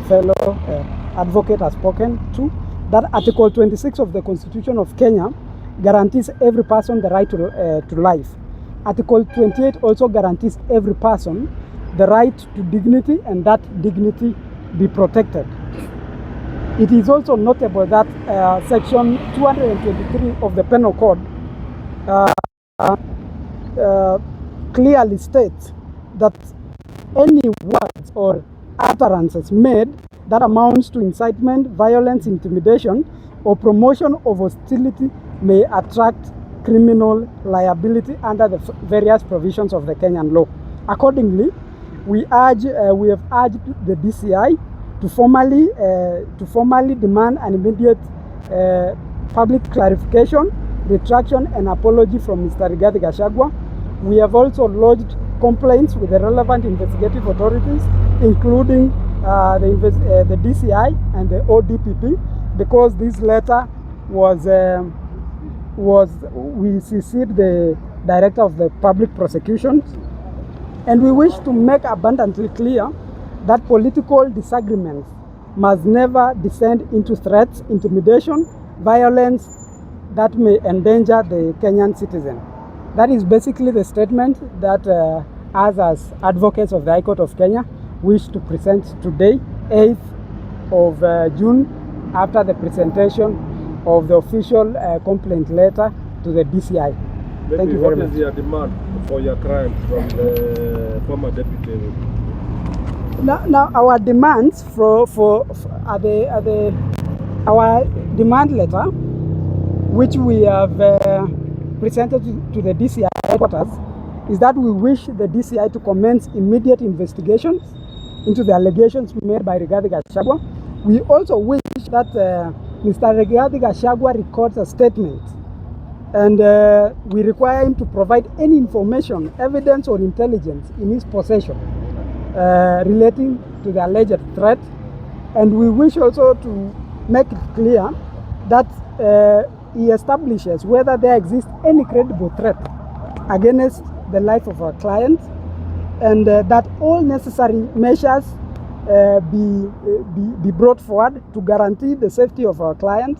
fellow advocate has spoken to, that Article 26 of the Constitution of Kenya guarantees every person the right to life. Article 28 also guarantees every person the right to dignity, and that dignity be protected. It is also notable that Section 223 of the Penal Code clearly states that any words or utterances made that amounts to incitement, violence, intimidation, or promotion of hostility may attract criminal liability under the various provisions of the Kenyan law. Accordingly, we have urged the DCI to formally demand an immediate public clarification, retraction, and apology from Mr. Rigathi Gachagua. We have also lodged complaints with the relevant investigative authorities, including the DCI and the ODPP, because this letter we CC'd the Director of the Public Prosecutions, and we wish to make abundantly clear that political disagreements must never descend into threats, intimidation, violence that may endanger the Kenyan citizen. That is basically the statement that us as advocates of the High Court of Kenya wish to present today, 8th of June, after the presentation of the official complaint letter to the DCI. Thank you very much. What is your demand for your client from the former deputy? Now our demands our demand letter, which we have presented to the DCI headquarters, is that we wish the DCI to commence immediate investigations into the allegations made by Rigathi Gachagua. We also wish that Mr. Rigathi Gachagua records a statement, and we require him to provide any information, evidence, or intelligence in his possession relating to the alleged threat. And we wish also to make it clear that he establishes whether there exists any credible threat against the life of our client, and that all necessary measures be brought forward to guarantee the safety of our client.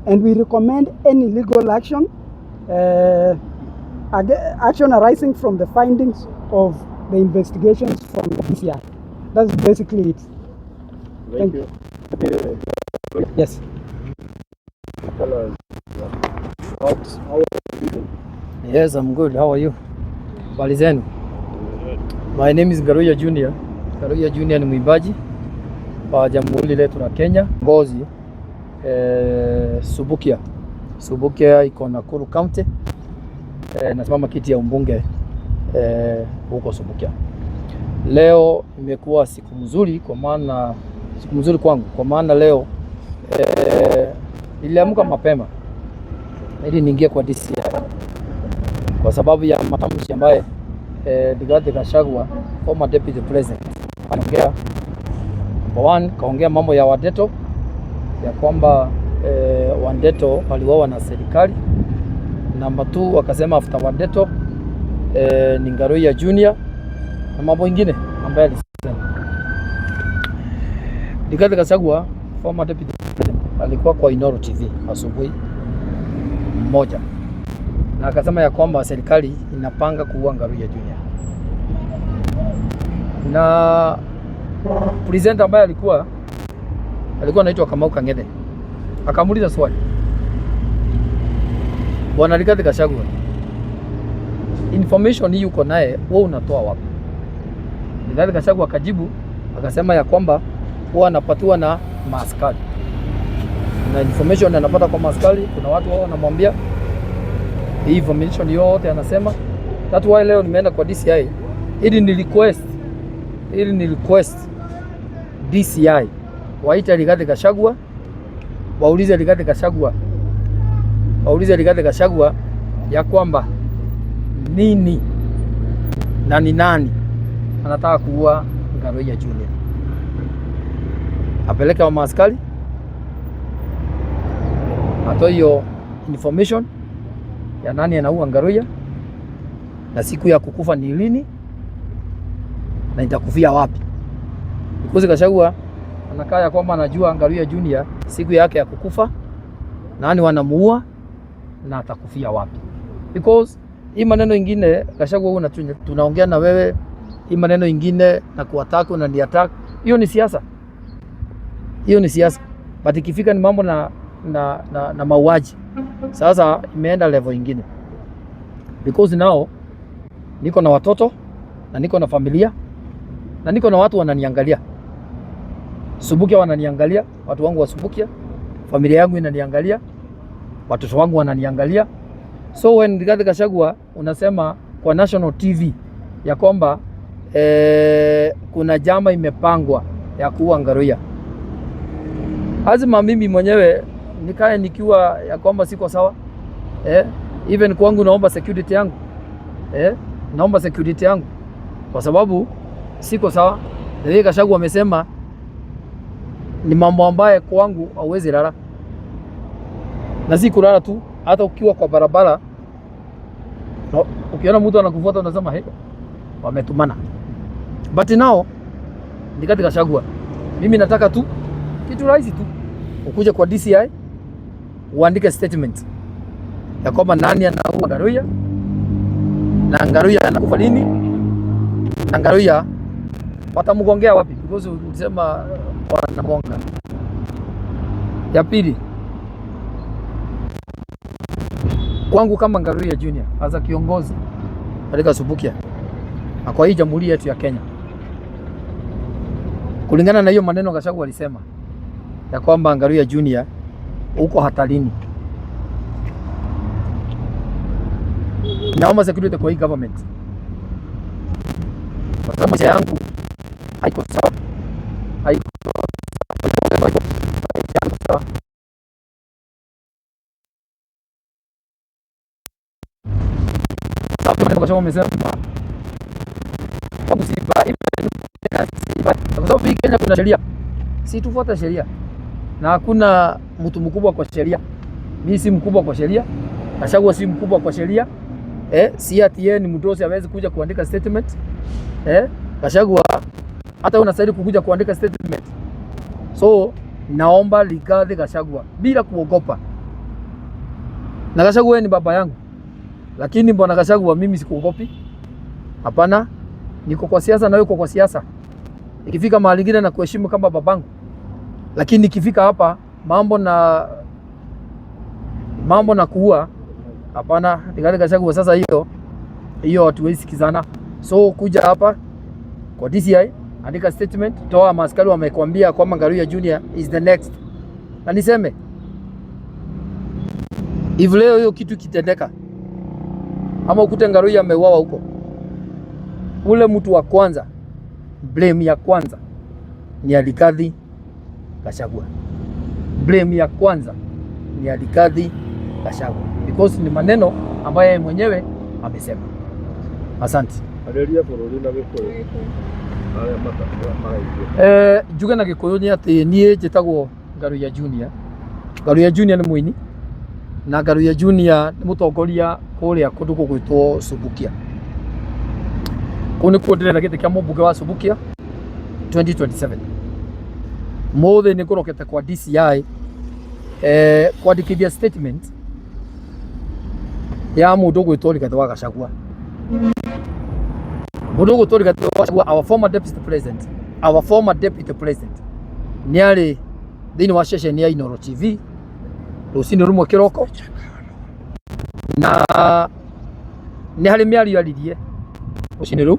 And we recommend any legal action arising from the findings of the investigations from the DCI. That's basically it. Thank you. Yes. Yes, I'm good. How are you? Habari zenu? My name is Ngaruya Junior. Ngaruya Junior ni mwimbaji wa jamhuri letu la Kenya, Ngozi Subukia iko Nakuru County. Nasimama kiti ya umbunge huko Subukia. Leo imekuwa siku mzuri kwangu, kwa maana leo niliamka mapema ili niingie kwa DCI kwa sababu ya matamshi ambaye Rigathi Gachagua, former deputy president, anaongea. Number one, kaongea mambo ya Wadeto, ya kwamba Wadeto waliuawa na serikali. Number two, wakasema after Wadeto ni Ngaruya Junior na mambo ingine ambaye alisema. Rigathi Gachagua, former deputy president, alikuwa kwa Inooro TV asubuhi moja na akasema ya kwamba serikali inapanga kuua Ngaruya Junior. Na president ambaye alikuwa anaitwa Kamau Kang'ethe akamuuliza swali, Bwana Rigathi Gachagua, information hii uko naye wewe unatoa wapi? Rigathi Gachagua akajibu akasema ya kwamba huwa anapatiwa na maaskari, na information anapata kwa maaskari. Kuna watu wao wanamwambia hii information yote, anasema that's why leo nimeenda kwa DCI ili ni request DCI waita Rigathi Gachagua, waulize Rigathi Gachagua ya kwamba nini na ni nani anataka kuua Ngaruya Junior. Apeleke wa maaskari atoe hiyo information ya nani anaua Ngaruya na siku ya kukufa ni lini na itakufia wapi. Because Gachagua anakaa ya kwamba anajua Ngaruya Junior siku yake ya kukufa, nani wanamuua na atakufia wapi. Because hii maneno ingine Gachagua, wewe tunaongea na wewe, hii maneno ingine na kuattack na ni attack, hiyo ni siasa. Hiyo ni siasa. But ikifika ni mambo na mauaji, sasa imeenda level ingine. Because now niko na watoto na niko na familia na niko na watu wananiangalia. Subukia wananiangalia, watu wangu wa Subukia, familia yangu inaniangalia, watoto wangu wananiangalia. So when Rigathi Gachagua unasema kwa National TV ya kwamba kuna jama imepangwa ya kuua Ngaruya, lazima mimi mwenyewe nikae nikiwa ya kwamba siko sawa. Even kwangu naomba security yangu. Naomba security yangu kwa sababu siko sawa. Rigathi Gachagua amesema ni mambo ambaye kwangu hauwezi lala. Na si kulala tu, hata ukiwa kwa barabara no, ukiona mtu anakufuata unasema hey, wametumana. But now Rigathi Gachagua, mimi nataka tu kitu rahisi tu, ukuje kwa DCI uandike statement ya kwamba nani anaua Ngaruya na Ngaruya anakufa lini na Ngaruya watamgongea wapi, because ulisema wanagonga. Ya pili, kwangu kama Ngaruya Junior as a kiongozi katika Subukia na kwa hii jamhuri yetu ya Kenya, kulingana na hiyo maneno Gachagua alisema ya kwamba Ngaruya Junior uko hatarini, naomba security kwa hii government, kwa sababu maisha yangu haiko sawa, haiko sawa. Kwa sababu umesema kwa sababu hii Kenya kuna sheria, si tufuate sheria, na hakuna mtu mkubwa kwa sheria. Mimi si mkubwa kwa sheria, Gachagua si mkubwa kwa sheria. Si ati yeye ni mdosi hawezi kuja kuandika statement. Gachagua hata unastahili kukuja kuandika statement. So naomba Rigathi Gachagua bila kuogopa. Na Gachagua ni baba yangu, lakini mbona Gachagua mimi sikuogopi? Hapana, niko kwa siasa na wewe uko kwa siasa. Ikifika mahali ingine na kuheshimu kama babangu, lakini ikifika hapa mambo na kuua, hapana. Rigathi Gachagua, sasa hiyo hatuwezi sikizana. So kuja hapa kwa DCI, andika statement, toa maaskari wamekwambia kwamba Ngaruya Junior is the next. Na niseme hivi leo hiyo kitu kitendeka, ama ukute Ngaruya ameuawa huko, ule mtu wa kwanza, blame ya kwanza ni Rigathi Gachagua. Blame ya kwanza ni Rigathi Gachagua, because ni maneno ambayo yeye mwenyewe amesema. Asante. Njuge na Gikuyu ni ati niĩ njĩtagwo Ngaruya Junior. Ngaruya Junior nĩ mũini na Ngaruya Junior nĩ mũtongoria kũrĩa kũndũ gũgwĩtwo Subukia. Kũu nĩkuo ndĩrenda gĩtĩ kĩa mũmbunge wa Subukia 2027. Mũthĩ nĩ ngũrokete kwa DCI kwandĩkithia statement ya mũndũ ũgwĩtwo Rigathi wa Gachagua. Mũndũ ũgwĩtwo Rigathi wa Gachagua, our former deputy president, nĩ arĩ thĩinĩ wa session ya Inooro TV rũcinĩ rũmwe kĩroko, na nĩ harĩ mĩario aririe rũcinĩ rũu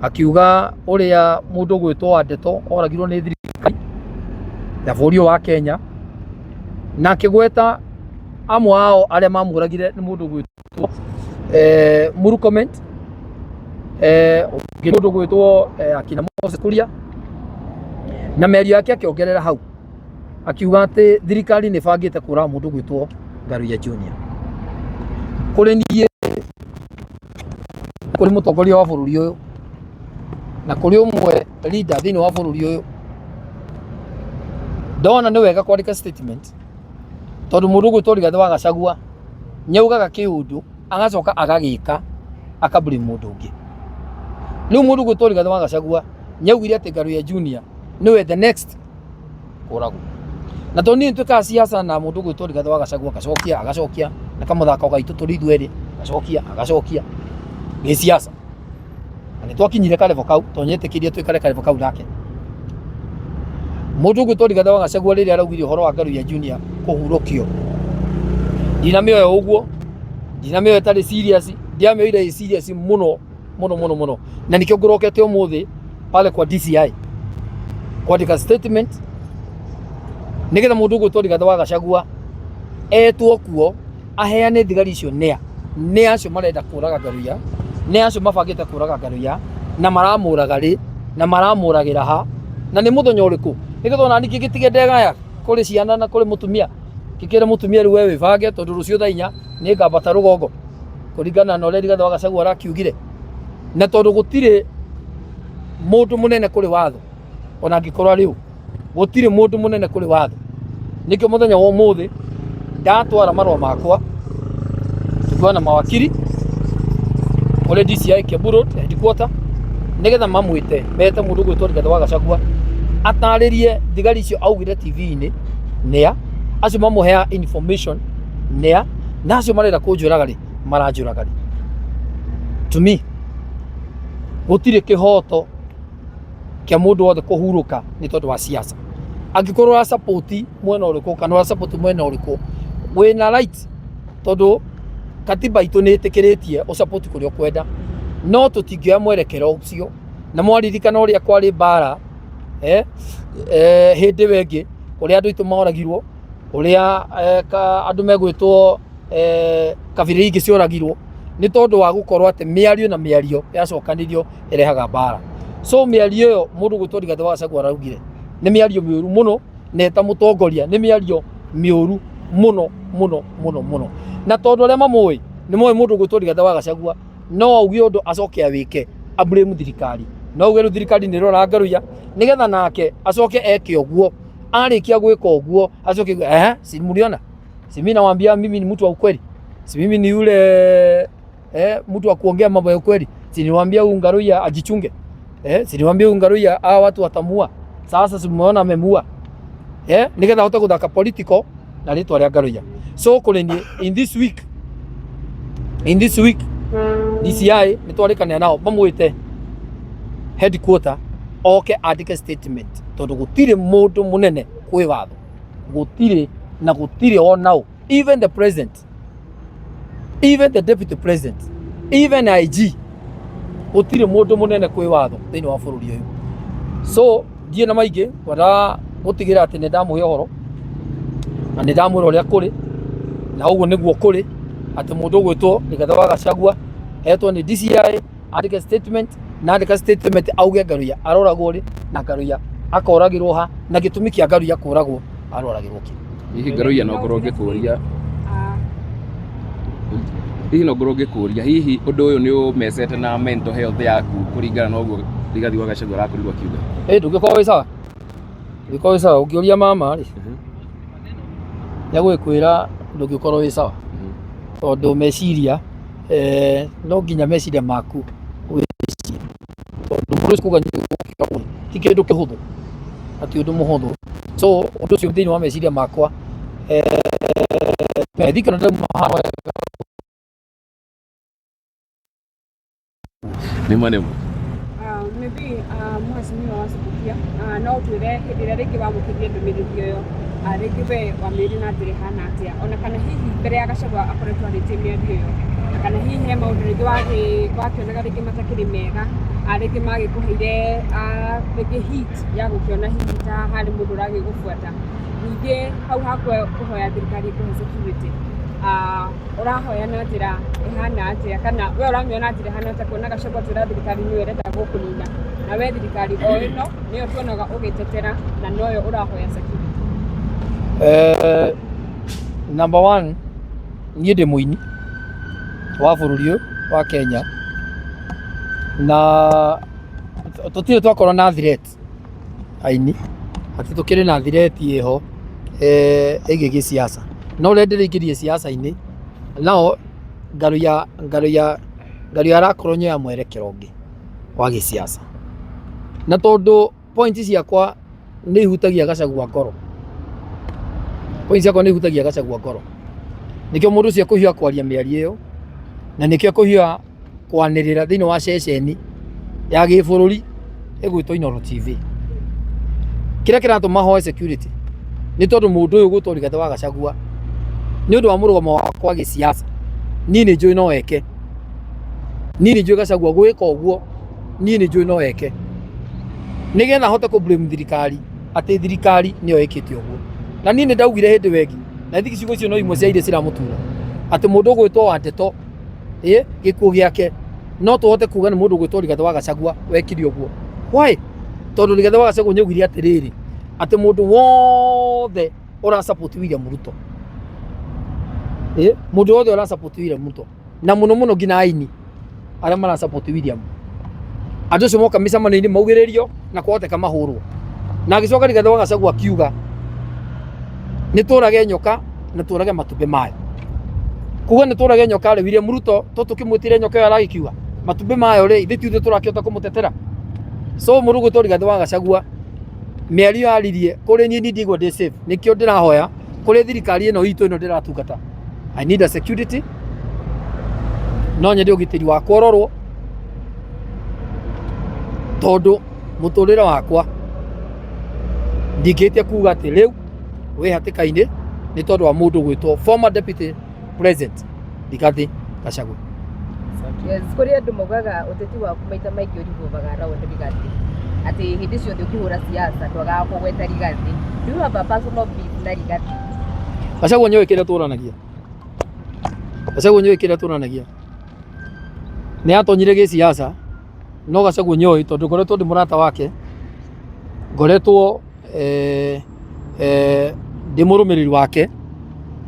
akiuga ũrĩa mũndũ ũgwĩtwo Wandeto oragirwo nĩ thirikari ya bũrũri wa Kenya, na akĩgweta amwe ao arĩa mamũragire nĩ mũndũ ũgwĩtwo Murkomen, mũndũ ũgwĩtwo akina Moses Kuria, na mĩario yake akĩongerera hau akiuga atĩ thirikari nĩ bangĩte kũraga mũndũ ũgwĩtwo Ngaruya Junior. Kũrĩ niĩ, kũrĩ mũtongoria wa bũrũri ũyũ na kũrĩ ũmwe leader thĩinĩ wa bũrũri ũyũ, ndona nĩ wega kwandĩka statement, tondũ mũndũ ũgwĩtwo Rigathi wa Gachagua nyaugaga kĩũndũ agacoka agagĩka akablame mũndũ ũngĩ. Rĩu mũndũ ũgwĩtwo Rigathi wa Gachagua nyaugire atĩ Ngaruya Junior nĩwe the next kũragwo. Na to niĩ twĩkaga siasa na mũndũ gwĩtwo Rigathĩ wa Gachagua agacokia na kamũthako gaitũ tũrĩ ithuerĩ agacokia nĩ siasa. Na nĩ twakinyire karevo kau tonyetĩkĩrie twĩkare karevo kau nake. Mũndũ gwĩtwo Rigathĩ wa Gachagua rĩrĩa araugire ũhoro wa Ngaruiya Junior kũhurũkio, ndinamĩoya ũguo, ndinamĩoya ĩtarĩ serious, ndiamĩoire ĩ serious mũno. Na nikio ngorokete ũmũthĩ pale kwa DCI kwandĩka statement nĩgetha mũndũ gwĩtwo Rigathĩ wa Gachagua etwo kuo aheane thigari icio nĩa acio marenda kũraga Ngaruiya, nĩa acio mabangĩte kũraga Ngaruiya na maramũraga rĩ na maramũragĩra ha na nĩ mũthenya ũrĩkũ, nĩgetha ona ningĩ gĩtige ndegaya kũrĩ ciana na kũrĩ mũtumia, kĩkĩre mũtumia rĩu we wĩbange tondũ rũciũ thaa 4 nĩ ngambata rũgongo kũringana na ũrĩa Rigathĩ wa Gachagua arakiugire. Na tondũ gũtirĩ mũndũ mũnene kũrĩ watho ona angĩkorwo arĩ gũtirĩ mũndũ mũnene kũrĩ watho, nĩkĩo mũthenya wa ũmũthĩ ndatwara marũa makwa tukiwa na mawakiri kũrĩ DCI Kiambu Road headquarter nĩgetha mamwĩte mete mũndũ gwĩtwo Rigathĩ wa Gachagua atarĩrie thigari icio augire TV-inĩ nĩa acio mamũhea information nĩa na acio marenda kũnjũraga rĩ maranjũraga rĩ. To me gũtirĩ kĩhoto kĩa mũndũ wothe kũhurũka nĩ tondũ wa siasa. Angĩkorwo wa support mwena ũrĩkũ kana wa support mwena ũrĩkũ wĩna right, tondũ katiba itũ nĩ ĩtĩkĩrĩtie o support kũrĩa ũkwenda, no tũtingĩoya mwerekero ũcio na mwaririkana ũrĩa kwarĩ mbara hĩndĩ wengĩ ũrĩa andũ aitũ moragirwo, ũrĩa andũ megwĩtwo kabira ingĩ cioragirwo nĩ tondũ wa gũkorwo atĩ mĩario na mĩario yacokanĩrio ĩrehaga mbara. So mĩario ĩyo mũndũ gwĩtwo Rigathĩ wa Gachagua araugire nĩ mĩario mĩũru mũno na eta mũtongoria nĩ mĩario mĩũru mũno. Na tondũ arĩa mamũĩ nĩ moĩ mũndũ gwĩtwo Rigathĩ wa Gachagua no auge ũndũ acoke awĩke blame thirikari, no auge thirikari nĩ ĩrora Ngaruiya nĩgetha nake acoke eke ũguo, arĩkia gwĩka ũguo acoke si mliona, si mimi nawaambia mimi ni mtu wa ukweli, si mimi ni yule mtu wa kuongea mambo ya ukweli, si niwaambia huyu Ngaruiya ajichunge, si niwaambia huyu Ngaruiya hawa watu watamua. Sasa simuona amemua nĩgetha ahote gũthaka political na rĩtwa rĩa Ngaruiya. So kũrĩ in this week DCI nĩtwarĩkanĩra nao mamwĩte headquarter oke andĩke statement tondũ gũtirĩ mũndũ mũnene kwĩ watho, gũtirĩ onao, even the president, even the deputy president, even IG, gũtirĩ mũndũ mũnene kwĩ watho thĩinĩ wa bũrũri ũyũ. So ndiĩ na maingĩ wara gũtigĩra atĩ nĩ ndamũhe ũhoro na nĩ ndamwĩra ũrĩa kũrĩ na ũguo nĩguo kũrĩ atĩ mũndũ gwĩtwo Rigathĩ wa Gachagua etwo nĩ DCI andĩke statement na andĩka statement auge Ngaruiya aroragwo rĩ na Ngaruiya akoragĩrwo ha na gĩtũmi kĩa Ngaruiya kũragwo aroragĩrwo kĩ. Hihi Ngaruiya no ngorwo ngĩkũria hihi ũndũ ũyũ nĩ ũmecete na mental health yaku kũringana na ũguo Rigathĩ wa Gachagua arakorirwo akiuga? Ndũngĩkorwo wĩ sawa, ndũngĩkorwo wĩ sawa ũkĩũria mama rĩ nĩagũgĩkwĩra ndũngĩkorwo wĩ sawa tondũ meciria no nginya meciria maku wĩcie tondũ mũndũ kuga ti kĩndũ kĩhũthũ, atĩ ũndũ mũhũthũ. So ũndũ ũcio thĩinĩ wa meciria makwa thikana ndauma nĩma maybe mheshimiwa wa Subukia no twĩre hĩndĩ ĩrĩa rĩngĩ wamũkĩrire ndũmĩrĩri ĩyo rĩngĩ we wamĩrĩ na njĩra hana atĩa, ona kana hihi mbere ya Gachagua akoretwo arĩtie mĩario ĩyo, na kana hihi he maũndũ rĩngĩ wakĩonaga rĩngĩ matakĩrĩ mega rĩngĩ magĩkũheire rĩngĩ hit ya gũkĩona hihi ta harĩ mũndũ ũragĩgũbuata. Ningĩ hau hakwa kũhoya thirikari ĩkũhe security ũrahoya na njĩra ĩhana atĩa, kana we ũramĩona na njĩra ĩhana atĩa kuona Gachagua twĩra thirikari nĩyo ĩrenda gũkũnina na we thirikari o ĩno nĩyo tuonaga ũgĩtetera na noyo ũrahoya security? Number one, niĩ ndĩ mũini wa bũrũri ũyũ wa Kenya na tũtirĩ twakorwo na threat aini, atĩ tũkĩrĩ na threat ĩho ĩgiĩ gĩsiasa, no ũrĩa ndĩrĩingĩrie siasa-inĩ nao Ngaruiya arakorwo nyoya mwerekero ũngĩ wa gĩsiasa. Na tondũ point ciakwa nĩ ihutagia Gachagua ngoro. Points yakwa nĩ ihutagia Gachagua ngoro. Nikio mũndũ ũcio kũhiũha kwaria mĩario ĩyo na nikio kũhiũha kwanĩrĩra thĩinĩ wa ceceni ya gĩbũrũri ĩgwĩtwo Inooro TV. Kĩrĩa kĩratũma hoe security nĩ tondũ mũndũ ũyũ gwĩtwo Rigathĩ wa Gachagua nĩ ũndũ wa mũrũgamo wakwa gĩsiasa. Niĩ nĩ njũĩ no eke. Niĩ nĩ njũĩ Gachagua gwĩka ũguo. Niĩ nĩ njũĩ no eke. Nĩgetha hote kũ blame thirikari atĩ thirikari nĩyo ĩkĩte ũguo. Na niĩ nĩ ndaugire hĩndĩ wengi na thikũ icio icio no imwe cia iria ciramũtura atĩ mũndũ ũgwĩtwo wa Ndeto gĩkuũ gĩake no tũhote kuga nĩ mũndũ ũgwĩtwo Rigathĩ wa Gachagua wekire ũguo. Why? Tondũ Rigathĩ wa Gachagua nĩaugire atĩrĩrĩ atĩ mũndũ wothe ũra support William Ruto mũndũ wothe ũra support William Ruto na mũno mũno nginya aini arĩa mara support William andũ acio moka mĩcemanio-inĩ maugĩrĩrio na kwahoteka mahũrwo. Na agĩcoka Rigathĩ wa Gachagua akiuga nĩ tũrage nyoka na tũrage matumbĩ mayo. Kuga nĩ tũrage nyoka rĩ William Ruto to tũkĩmwĩtire nyoka ĩyo aragĩkiuga matumbĩ mayo rĩ ithe tiũthe tũrakĩhota kũmũtetera. So mũndũ gwĩtwo Rigathĩ wa Gachagua mĩario yaririe kũrĩ niĩ ndigwo ndĩ safe. Nĩkĩo ndĩrahoya kũrĩ thirikari ĩno itũ ĩno ndĩratungata. I need a security. No nyende ũgitĩri wa kũrorwo tondũ mũtũrĩre wakwa ndingĩtie kuga atĩ rĩu wĩ hatĩka-inĩ nĩ tondũ wa mũndũ gwĩtwo former deputy president Rigathĩ Gachagua. Yes, kũrĩ andũ mogaga ũteti waku maita maingĩ ũrigũvaga Raũnd Rigathĩ atĩ hĩndĩ ciothe ũkĩhũra siasa ndwagaga kũgweta Rigathĩ. Do you have a personal beef na Rigathĩ? Gachagua nĩoĩ kĩrĩa tũranagia. Gachagua nĩoĩ kĩrĩa tũranagia. Nĩ atonyire gĩsiasa no Gachagua nĩoĩ tondũ ngoretwo ndĩ mũrata wake, ngoretwo ndĩ mũrũmĩrĩri wake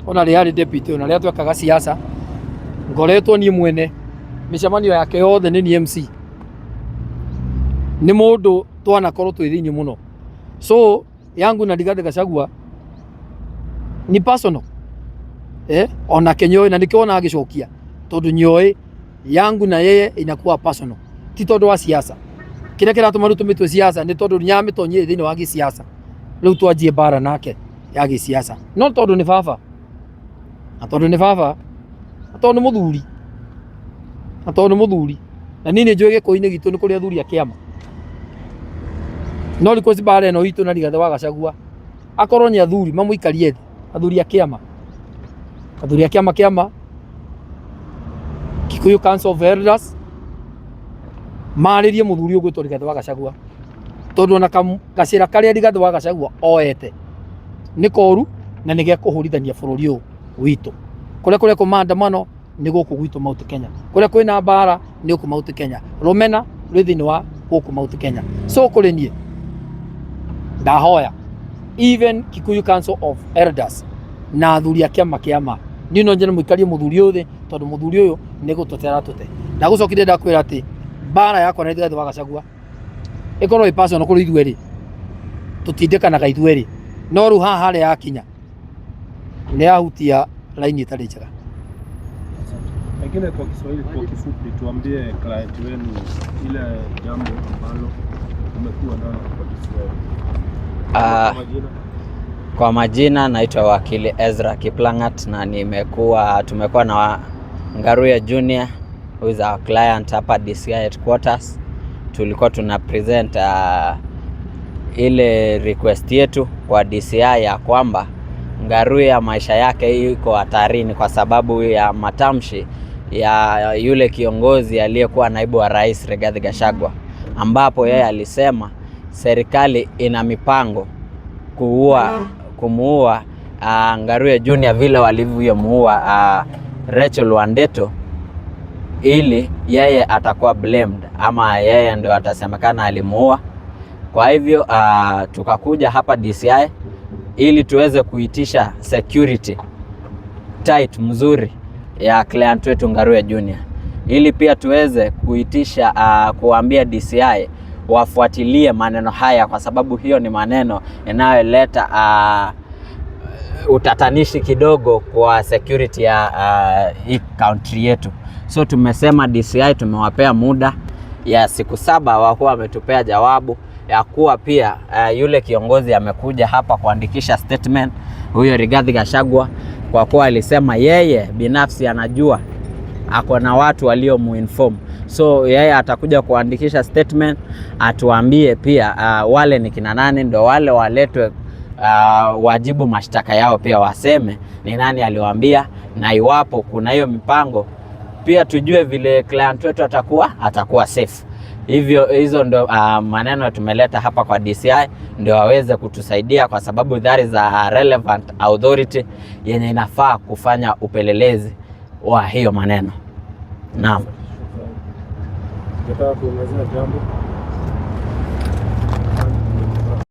ona rĩrĩa arĩ deputy ona rĩrĩa twekaga siasa, ngoretwo niĩ mwene mĩcemanio yake yothe nĩ niĩ MC. Nĩ mũndũ twanakorwo twĩ thĩinĩ mũno. So yangu na Rigathĩ Gachagua ni personal. Ona kenyoe na nikio ona agicokia tondu nyoe yangu na yeye inakuwa personal. Ti tondu wa siasa. Kile kiratuma rutumitwe siasa ni tondu nyamitonyire thĩinĩ wa gĩsiasa. Rĩu twanjie bara nake ya gĩsiasa. No tondu ni baba. Na tondu ni baba. Na tondu muthuri. Na tondu muthuri. Na nini njũĩ gĩkũinĩ gitu nĩ kũrĩ athuri a kĩama. No rĩko bara ĩno itũ na Rigathĩ wa Gachagua akorwo ni athuri mamũikarie thĩ, athuri a kĩama. Athuri a kĩama Kikuyu Council of Elders marĩrie mũthuri ũgwĩtwo Rigathĩ wa Gachagua tondu ona gacĩra karĩa Rigathĩ wa Gachagua oete nĩ koru na nĩ gĩakũhũrithania bũrũri ũyũ witũ. Kũrĩa kũmaandamano nĩ gũkũ gwitũ Mount Kenya. Kũrĩa kwĩna mbara nĩ gũkũ Mount Kenya. Rũmena rwĩ thĩinĩ wa gũkũ Mount Kenya. So kũrĩ niĩ ndahoya even Kikuyu Council of Elders na athuri a kĩama niĩ no njene mũikarie mũthuri ũyũ thĩ tondũ mũthuri ũyũ nĩ gũtũtera tũte. Ndagũcokire ndakwĩra atĩ bara yakwa na Rigathĩ wa Gachagua ĩkorwo ĩ personal kũrĩ ithuĩ rĩ tũtindĩkanaga ithuĩ rĩ no rĩu haha harĩa yakinya nĩ yahutia laini ĩtarĩ njega. Pengine kwa Kiswahili kwa kifupi tuambie client wenu ile jambo ambalo umekuwa nalo kwa Kiswahili. Kwa majina naitwa wakili Ezra Kiplangat na tumekuwa na Ngaruya Junior who is our client hapa DCI headquarters. Tulikuwa tuna present ile request yetu kwa DCI ya kwamba Ngaruya maisha yake iko hatarini kwa sababu ya matamshi ya yule kiongozi aliyekuwa naibu wa rais Rigathĩ Gachagua, ambapo yeye alisema serikali ina mipango kumuua Ngaruya Junior vile walivyomuua Rachel Wandeto, ili yeye atakuwa blamed ama yeye ndio atasemekana alimuua. Kwa hivyo tukakuja hapa DCI ili tuweze kuitisha security tight mzuri ya client wetu Ngaruya Junior, ili pia tuweze kuitisha kuambia DCI wafuatilie maneno haya, kwa sababu hiyo ni maneno yanayoleta utatanishi kidogo kwa security ya hii country yetu. So tumesema DCI tumewapea muda ya siku 7 wao wametupea jawabu, ya kuwa pia yule kiongozi amekuja hapa kuandikisha statement, huyo Rigathi Gachagua, kwa kuwa alisema yeye binafsi anajua ako na watu walio muinform. So yeye atakuja kuandikisha statement, atuambie pia wale ni kina nani, ndo wale waletwe wajibu mashtaka yao, pia waseme ni nani aliwaambia, na iwapo kuna hiyo mipango pia tujue vile client wetu atakuwa safe. Hivyo hizo ndo maneno tumeleta hapa kwa DCI, ndio waweze kutusaidia, kwa sababu that is a relevant authority yenye inafaa kufanya upelelezi wa hiyo maneno. Naam. Nataka kuongezea jambo.